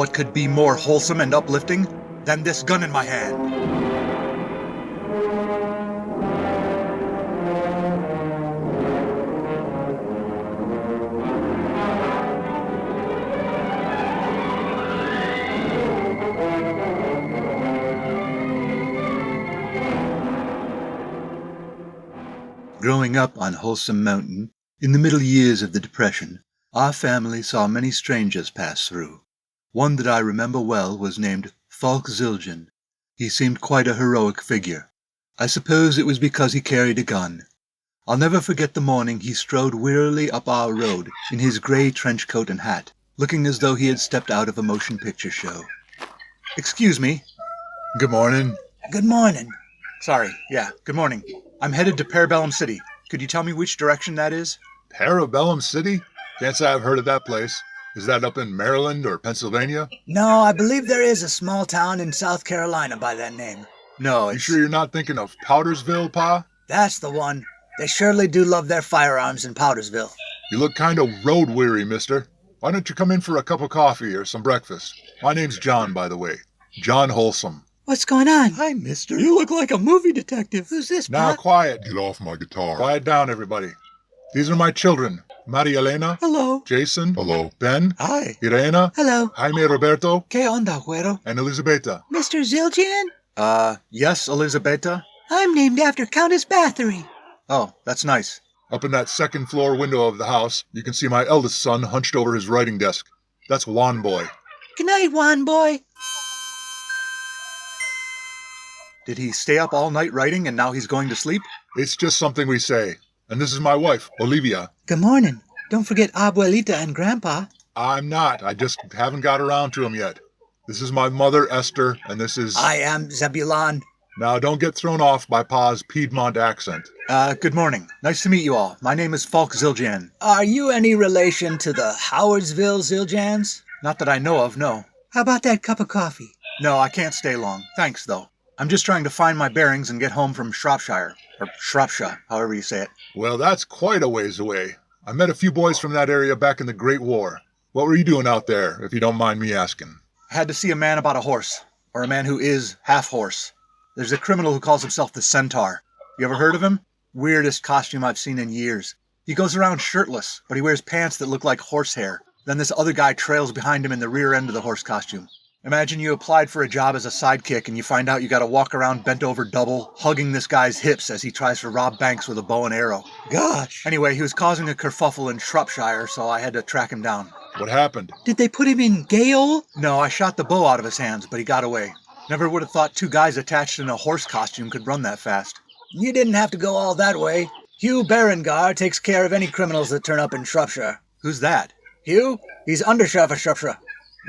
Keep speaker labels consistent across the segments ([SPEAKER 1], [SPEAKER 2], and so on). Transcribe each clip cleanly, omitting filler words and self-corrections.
[SPEAKER 1] what could be more wholesome and uplifting than this gun in my hand. Growing up on Wholesome Mountain, in the middle years of the Depression, our family saw many strangers pass through. One that I remember well was named Falk Zildjian. He seemed quite a heroic figure. I suppose it was because he carried a gun. I'll never forget the morning he strode wearily up our road in his gray trench coat and hat, looking as though he had stepped out of a motion picture show. Excuse me.
[SPEAKER 2] Good morning.
[SPEAKER 1] Good morning. Sorry, yeah, good morning. I'm headed to Parabellum City. Could you tell me which direction that is?
[SPEAKER 2] Parabellum City? Can't say I've heard of that place. Is that up in Maryland or Pennsylvania?
[SPEAKER 3] No, I believe there is a small town in South Carolina by that name.
[SPEAKER 1] No,
[SPEAKER 2] You sure you're not thinking of Powdersville, Pa?
[SPEAKER 3] That's the one. They surely do love their firearms in Powdersville.
[SPEAKER 2] You look kind of road-weary, mister. Why don't you come in for a cup of coffee or some breakfast? My name's John, by the way. John Wholesome.
[SPEAKER 3] What's going on?
[SPEAKER 1] Hi, mister. You look like a movie detective.
[SPEAKER 3] Who's this,
[SPEAKER 2] Now,
[SPEAKER 3] Pop?
[SPEAKER 2] quiet.
[SPEAKER 4] Get off my guitar.
[SPEAKER 2] Quiet down, everybody. These are my children. Maria Elena,
[SPEAKER 1] Hello.
[SPEAKER 2] Jason,
[SPEAKER 4] Hello.
[SPEAKER 2] Ben,
[SPEAKER 1] Hi.
[SPEAKER 2] Irena,
[SPEAKER 3] Hello.
[SPEAKER 2] Jaime Roberto,
[SPEAKER 1] ¿Qué onda, güero?
[SPEAKER 2] and Elisabetta.
[SPEAKER 3] Mr. Zildjian?
[SPEAKER 1] Yes, Elisabetta?
[SPEAKER 3] I'm named after Countess Bathory.
[SPEAKER 1] Oh, that's nice.
[SPEAKER 2] Up in that second-floor window of the house, you can see my eldest son hunched over his writing desk. That's Juan Boy.
[SPEAKER 3] Good night, Juan boy.
[SPEAKER 1] Did he stay up all night writing and now he's going to sleep?
[SPEAKER 2] It's just something we say. And this is my wife, Olivia.
[SPEAKER 3] Good morning. Don't forget Abuelita and Grandpa.
[SPEAKER 2] I'm not. I just haven't got around to him yet. This is my mother, Esther, and this is...
[SPEAKER 3] I am Zebulon.
[SPEAKER 2] Now, don't get thrown off by Pa's Piedmont accent.
[SPEAKER 1] Good morning. Nice to meet you all. My name is Falk Zildjian.
[SPEAKER 3] Are you any relation to the Howardsville Zildjians?
[SPEAKER 1] Not that I know of, no.
[SPEAKER 3] How about that cup of coffee?
[SPEAKER 1] No, I can't stay long. Thanks, though. I'm just trying to find my bearings and get home from Shropshire. Or Shropshire, however you say it.
[SPEAKER 2] Well, that's quite a ways away. I met a few boys from that area back in the Great War. What were you doing out there, if you don't mind me asking?
[SPEAKER 1] I had to see a man about a horse. Or a man who is half-horse. There's a criminal who calls himself the Centaur. You ever heard of him? Weirdest costume I've seen in years. He goes around shirtless, but he wears pants that look like horsehair. Then this other guy trails behind him in the rear end of the horse costume. Imagine you applied for a job as a sidekick and you find out you gotta walk around bent over double, hugging this guy's hips as he tries to rob banks with a bow and arrow.
[SPEAKER 3] Gosh.
[SPEAKER 1] Anyway, he was causing a kerfuffle in Shropshire, so I had to track him down.
[SPEAKER 2] What happened?
[SPEAKER 3] Did they put him in gaol?
[SPEAKER 1] No, I shot the bow out of his hands, but he got away. Never would have thought two guys attached in a horse costume could run that fast.
[SPEAKER 3] You didn't have to go all that way. Hugh Berengar takes care of any criminals that turn up in Shropshire.
[SPEAKER 1] Who's that?
[SPEAKER 3] Hugh? He's undersheriff of Shropshire.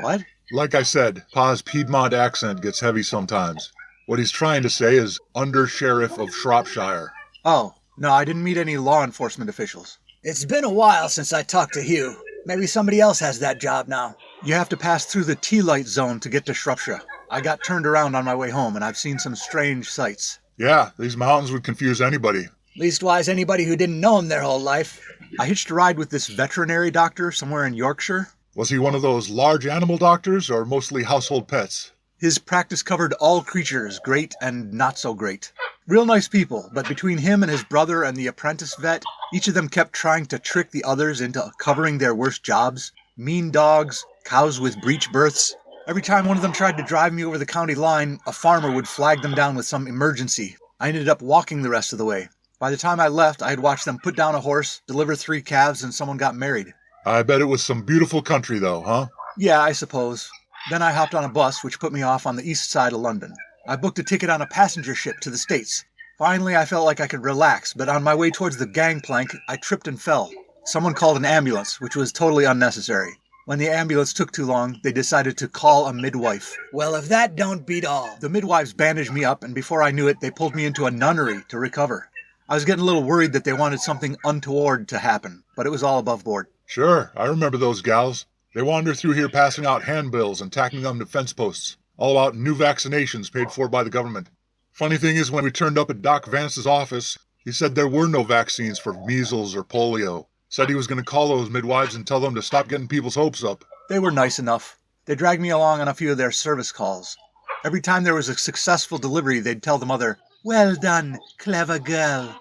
[SPEAKER 1] What?
[SPEAKER 2] Like I said, Pa's Piedmont accent gets heavy sometimes. What he's trying to say is under-sheriff of Shropshire.
[SPEAKER 1] Oh, no, I didn't meet any law enforcement officials.
[SPEAKER 3] It's been a while since I talked to Hugh. Maybe somebody else has that job now.
[SPEAKER 1] You have to pass through the Tealight Zone to get to Shropshire. I got turned around on my way home, and I've seen some strange sights.
[SPEAKER 2] Yeah, these mountains would confuse anybody.
[SPEAKER 3] Leastwise, anybody who didn't know him their whole life.
[SPEAKER 1] I hitched a ride with this veterinary doctor somewhere in Yorkshire.
[SPEAKER 2] Was he one of those large animal doctors or mostly household pets?
[SPEAKER 1] His practice covered all creatures, great and not so great. Real nice people, but between him and his brother and the apprentice vet, each of them kept trying to trick the others into covering their worst jobs. Mean dogs, cows with breech births. Every time one of them tried to drive me over the county line, a farmer would flag them down with some emergency. I ended up walking the rest of the way. By the time I left, I had watched them put down a horse, deliver 3 calves, and someone got married.
[SPEAKER 2] I bet it was some beautiful country, though, huh?
[SPEAKER 1] Yeah, I suppose. Then I hopped on a bus, which put me off on the east side of London. I booked a ticket on a passenger ship to the States. Finally, I felt like I could relax, but on my way towards the gangplank, I tripped and fell. Someone called an ambulance, which was totally unnecessary. When the ambulance took too long, they decided to call a midwife.
[SPEAKER 3] Well, if that don't beat all.
[SPEAKER 1] The midwives bandaged me up, and before I knew it, they pulled me into a nunnery to recover. I was getting a little worried that they wanted something untoward to happen, but it was all above board.
[SPEAKER 2] Sure, I remember those gals. They wander through here passing out handbills and tacking them to fence posts, all about new vaccinations paid for by the government. Funny thing is, when we turned up at Doc Vance's office, he said there were no vaccines for measles or polio. Said he was going to call those midwives and tell them to stop getting people's hopes up.
[SPEAKER 1] They were nice enough. They dragged me along on a few of their service calls. Every time there was a successful delivery, they'd tell the mother, "Well done, clever girl."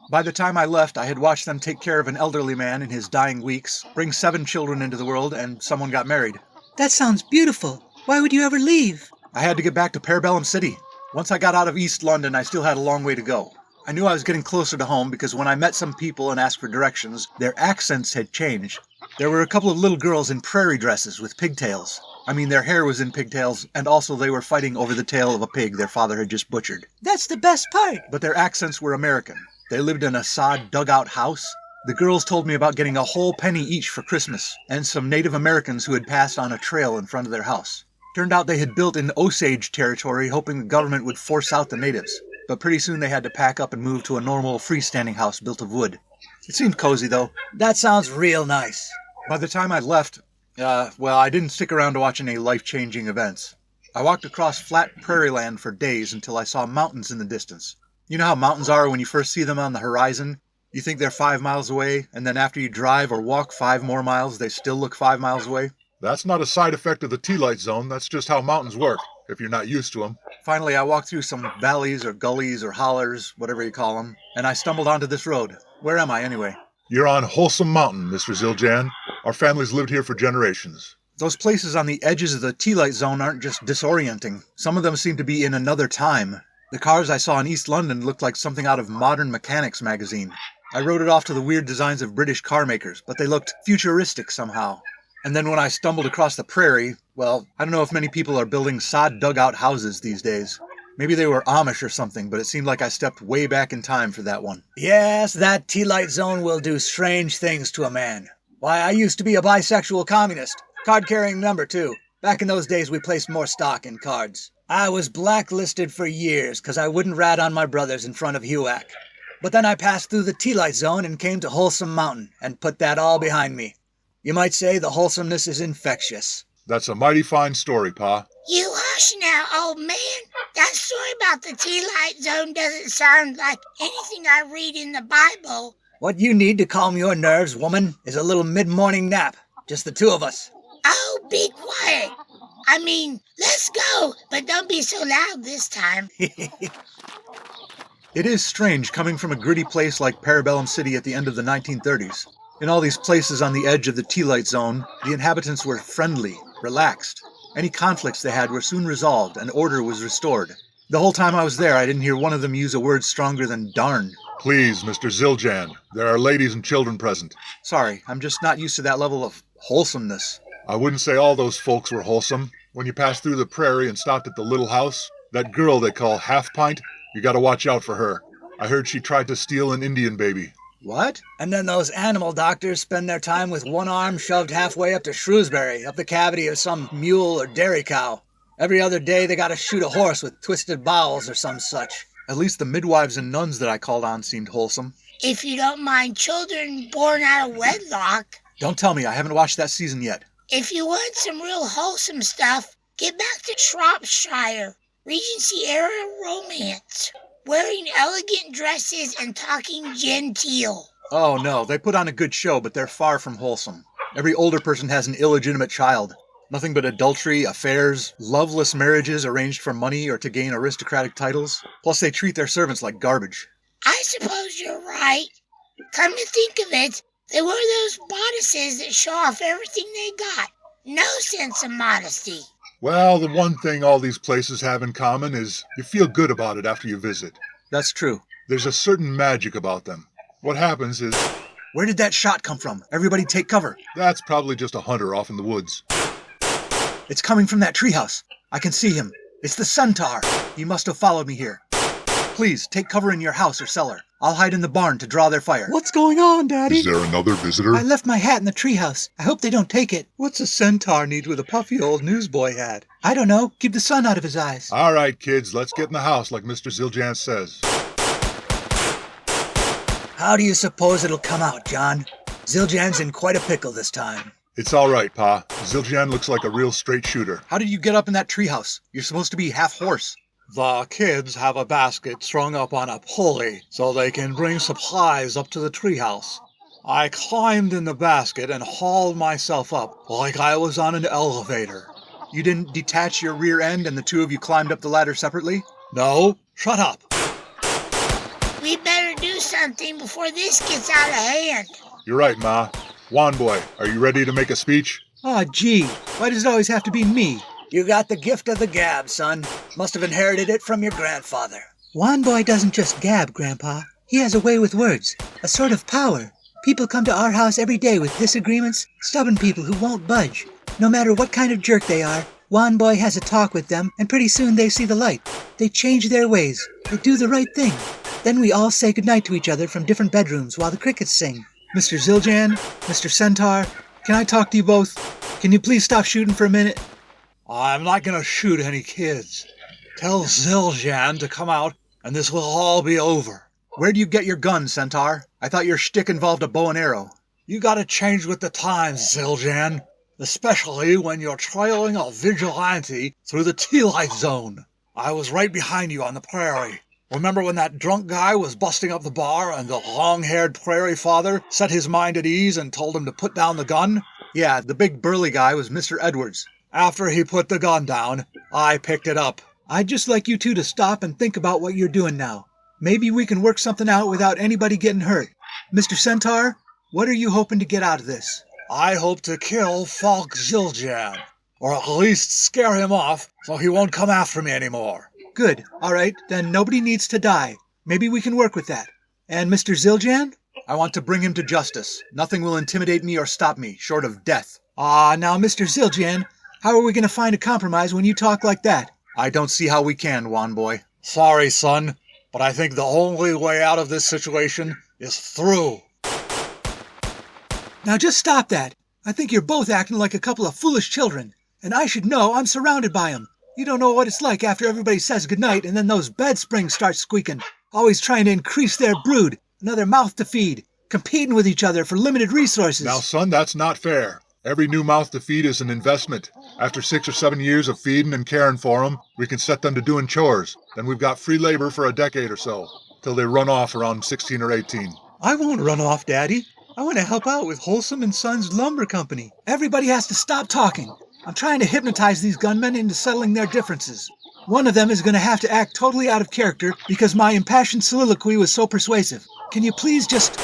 [SPEAKER 1] By the time I left, I had watched them take care of an elderly man in his dying weeks, bring 7 children into the world, and someone got married.
[SPEAKER 3] That sounds beautiful. Why would you ever leave?
[SPEAKER 1] I had to get back to Parabellum City. Once I got out of East London, I still had a long way to go. I knew I was getting closer to home because when I met some people and asked for directions, their accents had changed. There were a couple of little girls in prairie dresses with pigtails. I mean, their hair was in pigtails, and also they were fighting over the tail of a pig their father had just butchered.
[SPEAKER 3] That's the best part.
[SPEAKER 1] But their accents were American. They lived in a sod dugout house. The girls told me about getting a whole penny each for Christmas, and some Native Americans who had passed on a trail in front of their house. Turned out they had built in Osage territory hoping the government would force out the natives, but pretty soon they had to pack up and move to a normal freestanding house built of wood. It seemed cozy, though.
[SPEAKER 3] That sounds real nice.
[SPEAKER 1] By the time I left, I didn't stick around to watch any life-changing events. I walked across flat prairie land for days until I saw mountains in the distance. You know how mountains are when you first see them on the horizon? You think they're 5 miles away, and then after you drive or walk 5 more miles, they still look 5 miles away?
[SPEAKER 2] That's not a side effect of the Tealight Zone. That's just how mountains work, if you're not used to them.
[SPEAKER 1] Finally, I walked through some valleys or gullies or hollers, whatever you call them, and I stumbled onto this road. Where am I, anyway?
[SPEAKER 2] You're on Wholesome Mountain, Mr. Zildjian. Our family's lived here for generations.
[SPEAKER 1] Those places on the edges of the Tealight Zone aren't just disorienting. Some of them seem to be in another time. The cars I saw in East London looked like something out of Modern Mechanics magazine. I wrote it off to the weird designs of British car makers, but they looked futuristic somehow. And then when I stumbled across the prairie, well, I don't know if many people are building sod dugout houses these days. Maybe they were Amish or something, but it seemed like I stepped way back in time for that one.
[SPEAKER 3] Yes, that Tealight Zone will do strange things to a man. Why, I used to be a bisexual communist. Card-carrying member, too. Back in those days, we placed more stock in cards. I was blacklisted for years because I wouldn't rat on my brothers in front of HUAC. But then I passed through the Tealight Zone and came to Wholesome Mountain and put that all behind me. You might say the wholesomeness is infectious.
[SPEAKER 2] That's a mighty fine story, Pa.
[SPEAKER 4] You hush now, old man. That story about the Tealight Zone doesn't sound like anything I read in the Bible.
[SPEAKER 3] What you need to calm your nerves, woman, is a little mid-morning nap. Just the 2 of us.
[SPEAKER 4] Oh, be quiet. I mean, let's go, but don't be so loud this time.
[SPEAKER 1] It is strange coming from a gritty place like Parabellum City at the end of the 1930s. In all these places on the edge of the Tealight Zone, the inhabitants were friendly, relaxed. Any conflicts they had were soon resolved, and order was restored. The whole time I was there, I didn't hear one of them use a word stronger than darn.
[SPEAKER 2] Please, Mr. Zildjian, there are ladies and children present.
[SPEAKER 1] Sorry, I'm just not used to that level of wholesomeness.
[SPEAKER 2] I wouldn't say all those folks were wholesome. When you passed through the prairie and stopped at the little house, that girl they call Half-Pint, you gotta watch out for her. I heard she tried to steal an Indian baby.
[SPEAKER 1] What?
[SPEAKER 3] And then those animal doctors spend their time with one arm shoved halfway up to Shrewsbury, up the cavity of some mule or dairy cow. Every other day they gotta shoot a horse with twisted bowels or some such.
[SPEAKER 1] At least the midwives and nuns that I called on seemed wholesome.
[SPEAKER 4] If you don't mind children born out of wedlock.
[SPEAKER 1] Don't tell me, I haven't watched that season yet.
[SPEAKER 4] If you want some real wholesome stuff, get back to Shropshire. Regency-era romance. Wearing elegant dresses and talking genteel.
[SPEAKER 1] Oh no, they put on a good show, but they're far from wholesome. Every older person has an illegitimate child. Nothing but adultery, affairs, loveless marriages arranged for money or to gain aristocratic titles. Plus they treat their servants like garbage.
[SPEAKER 4] I suppose you're right. Come to think of it, they wear those bodices that show off everything they got. No sense of modesty.
[SPEAKER 2] Well, the one thing all these places have in common is you feel good about it after you visit.
[SPEAKER 1] That's true.
[SPEAKER 2] There's a certain magic about them. What happens is...
[SPEAKER 1] Where did that shot come from? Everybody take cover.
[SPEAKER 2] That's probably just a hunter off in the woods.
[SPEAKER 1] It's coming from that treehouse. I can see him. It's the centaur. He must have followed me here. Please, take cover in your house or cellar. I'll hide in the barn to draw their fire.
[SPEAKER 3] What's going on, Daddy?
[SPEAKER 2] Is there another visitor?
[SPEAKER 3] I left my hat in the treehouse. I hope they don't take it.
[SPEAKER 1] What's a centaur need with a puffy old newsboy hat?
[SPEAKER 3] I don't know. Keep the sun out of his eyes.
[SPEAKER 2] All right, kids, let's get in the house like Mr. Zildjian says.
[SPEAKER 3] How do you suppose it'll come out, John? Zildjian's in quite a pickle this time.
[SPEAKER 2] It's all right, Pa. Zildjian looks like a real straight shooter.
[SPEAKER 1] How did you get up in that treehouse? You're supposed to be half horse. The kids have a basket strung up on a pulley so they can bring supplies up to the treehouse. I climbed in the basket and hauled myself up like I was on an elevator. You didn't detach your rear end and the two of you climbed up the ladder separately?
[SPEAKER 3] No, shut up.
[SPEAKER 4] We better do something before this gets out of hand.
[SPEAKER 2] You're right, Ma. Juan boy, are you ready to make a speech?
[SPEAKER 1] Aw, gee, why does it always have to be me?
[SPEAKER 3] You got the gift of the gab, son. Must have inherited it from your grandfather.
[SPEAKER 5] Juan boy doesn't just gab, Grandpa. He has a way with words, a sort of power. People come to our house every day with disagreements, stubborn people who won't budge. No matter what kind of jerk they are, Juan boy has a talk with them, and pretty soon they see the light. They change their ways. They do the right thing. Then we all say goodnight to each other from different bedrooms while the crickets sing.
[SPEAKER 1] Mr. Zildjian, Mr. Centaur, can I talk to you both? Can you please stop shooting for a minute?
[SPEAKER 3] I'm not going to shoot any kids. Tell Zildjian to come out, and this will all be over.
[SPEAKER 1] Where do you get your gun, Centaur? I thought your shtick involved a bow and arrow.
[SPEAKER 3] You gotta change with the times, Zildjian. Especially when you're trailing a vigilante through the Tealight Zone. I was right behind you on the prairie. Remember when that drunk guy was busting up the bar and the long-haired prairie father set his mind at ease and told him to put down the gun?
[SPEAKER 1] Yeah, the big burly guy was Mr. Edwards.
[SPEAKER 3] After he put the gun down, I picked it up.
[SPEAKER 5] I'd just like you two to stop and think about what you're doing now. Maybe we can work something out without anybody getting hurt. Mr. Centaur, what are you hoping to get out of this?
[SPEAKER 3] I hope to kill Falk Zildjian, or at least scare him off so he won't come after me anymore.
[SPEAKER 5] Good. All right, then nobody needs to die. Maybe we can work with that. And Mr. Zildjian?
[SPEAKER 1] I want to bring him to justice. Nothing will intimidate me or stop me, short of death.
[SPEAKER 5] Now, Mr. Zildjian, how are we going to find a compromise when you talk like that?
[SPEAKER 1] I don't see how we can, Juan boy.
[SPEAKER 3] Sorry, son. But I think the only way out of this situation is through.
[SPEAKER 5] Now just stop that. I think you're both acting like a couple of foolish children. And I should know I'm surrounded by them. You don't know what it's like after everybody says goodnight and then those bed springs start squeaking. Always trying to increase their brood. Another mouth to feed. Competing with each other for limited resources.
[SPEAKER 2] Now, son, that's not fair. Every new mouth to feed is an investment. After 6 or 7 years of feeding and caring for them, we can set them to doing chores. Then we've got free labor for a decade or so, till they run off around 16 or 18.
[SPEAKER 5] I won't run off, Daddy. I want to help out with Wholesome and Sons Lumber Company. Everybody has to stop talking. I'm trying to hypnotize these gunmen into settling their differences. One of them is going to have to act totally out of character because my impassioned soliloquy was so persuasive. Can you please just...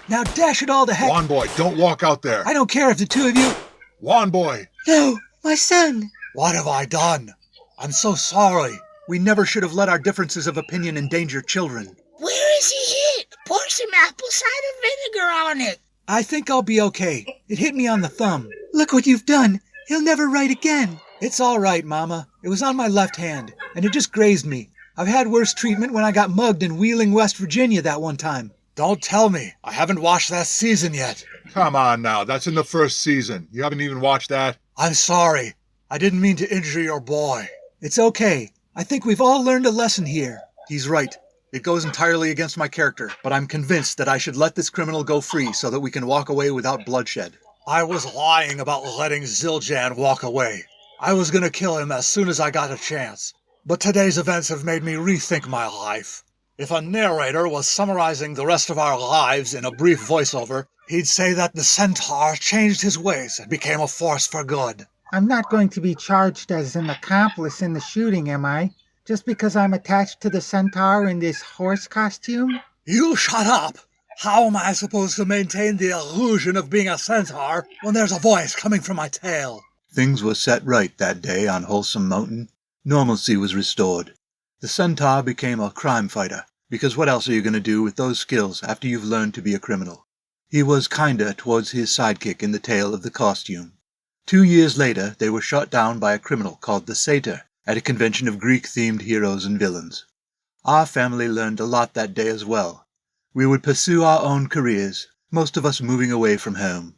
[SPEAKER 5] Now dash it all to heck.
[SPEAKER 2] Juan boy, don't walk out there.
[SPEAKER 5] I don't care if the two of you...
[SPEAKER 2] Juan boy.
[SPEAKER 5] No, my son.
[SPEAKER 3] What have I done? I'm so sorry.
[SPEAKER 1] We never should have let our differences of opinion endanger children.
[SPEAKER 4] Where is he hit? Pour some apple cider vinegar on it.
[SPEAKER 5] I think I'll be okay. It hit me on the thumb. Look what you've done. He'll never write again. It's all right, Mama. It was on my left hand, and it just grazed me. I've had worse treatment when I got mugged in Wheeling, West Virginia that one time.
[SPEAKER 3] Don't tell me. I haven't watched that season yet.
[SPEAKER 2] Come on now. That's in the first season. You haven't even watched that?
[SPEAKER 3] I'm sorry. I didn't mean to injure your boy.
[SPEAKER 5] It's okay. I think we've all learned a lesson here.
[SPEAKER 1] He's right. It goes entirely against my character, but I'm convinced that I should let this criminal go free so that we can walk away without bloodshed.
[SPEAKER 3] I was lying about letting Zildjian walk away. I was going to kill him as soon as I got a chance. But today's events have made me rethink my life. If a narrator was summarizing the rest of our lives in a brief voiceover, he'd say that the Centaur changed his ways and became a force for good.
[SPEAKER 6] I'm not going to be charged as an accomplice in the shooting, am I? Just because I'm attached to the Centaur in this horse costume?
[SPEAKER 3] You shut up! How am I supposed to maintain the illusion of being a Centaur when there's a voice coming from my tail?
[SPEAKER 1] Things were set right that day on Wholesome Mountain. Normalcy was restored. The Centaur became a crime fighter, because what else are you going to do with those skills after you've learned to be a criminal? He was kinder towards his sidekick in the tale of the costume. 2 years later, they were shot down by a criminal called the Satyr at a convention of Greek-themed heroes and villains. Our family learned a lot that day as well. We would pursue our own careers, most of us moving away from home.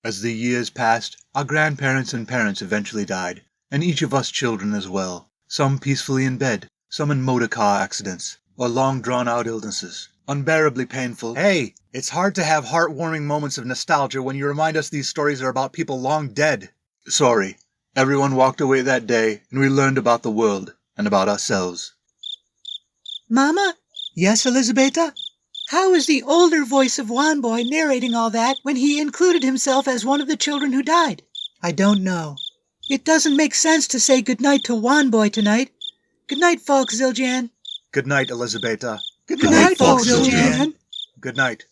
[SPEAKER 1] As the years passed, our grandparents and parents eventually died, and each of us children as well, some peacefully in bed, some in motor car accidents, or long drawn-out illnesses. Unbearably painful. Hey, it's hard to have heartwarming moments of nostalgia when you remind us these stories are about people long dead. Sorry. Everyone walked away that day, and we learned about the world, and about ourselves.
[SPEAKER 5] Mama? Yes, Elizabeta? How is the older voice of Juan Boy narrating all that when he included himself as one of the children who died? I don't know. It doesn't make sense to say goodnight to Wanboy tonight. Good night, Falk Zildjian.
[SPEAKER 1] Good night, Elizabeta.
[SPEAKER 5] Good night, Falk Zildjian.
[SPEAKER 1] Good night.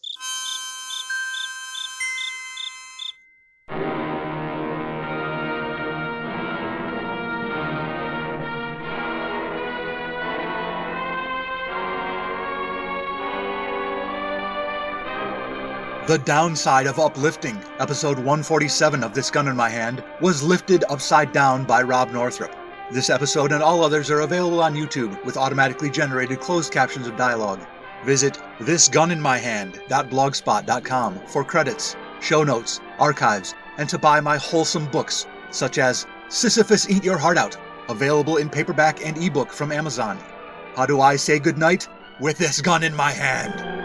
[SPEAKER 1] The downside of Uplifting, episode 147 of This Gun in My Hand, was lifted upside down by Rob Northrup. This episode and all others are available on YouTube with automatically generated closed captions of dialogue. Visit thisguninmyhand.blogspot.com for credits, show notes, archives, and to buy my wholesome books, such as Sisyphus Eat Your Heart Out, available in paperback and ebook from Amazon. How do I say goodnight? With this gun in my hand.